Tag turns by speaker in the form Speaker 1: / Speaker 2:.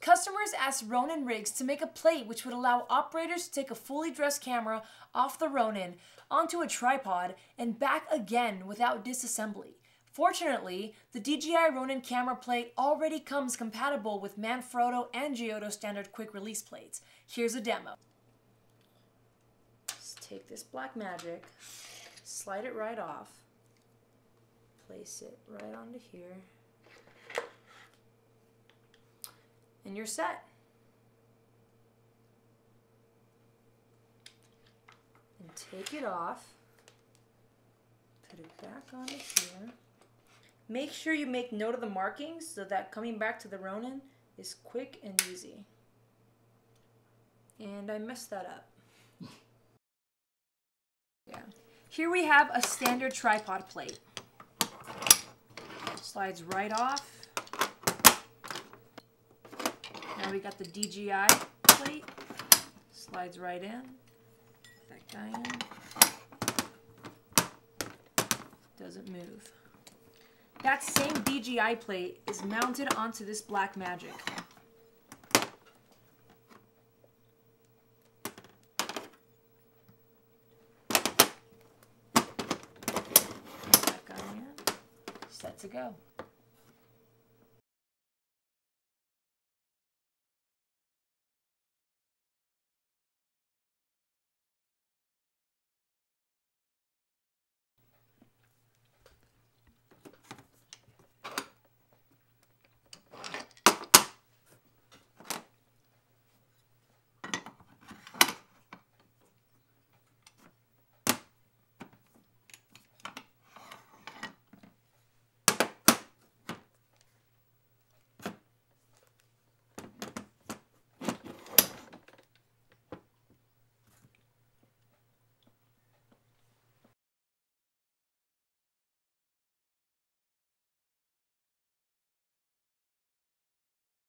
Speaker 1: Customers asked RoninRigs to make a plate which would allow operators to take a fully dressed camera off the Ronin onto a tripod and back again without disassembly. Fortunately, the DJI Ronin camera plate already comes compatible with Manfrotto and Giotto standard quick release plates. Here's a demo. Just take this black magic, slide it right off, place it right onto here, and you're set. And take it off, put it back onto here. Make sure you make note of the markings so that coming back to the Ronin is quick and easy. And I messed that up. Yeah. Here we have a standard tripod plate. Slides right off. Now we got the DJI plate. Slides right in. Put that guy in. Doesn't move. That same DJI plate is mounted onto this black magic. That guy in. Set to go.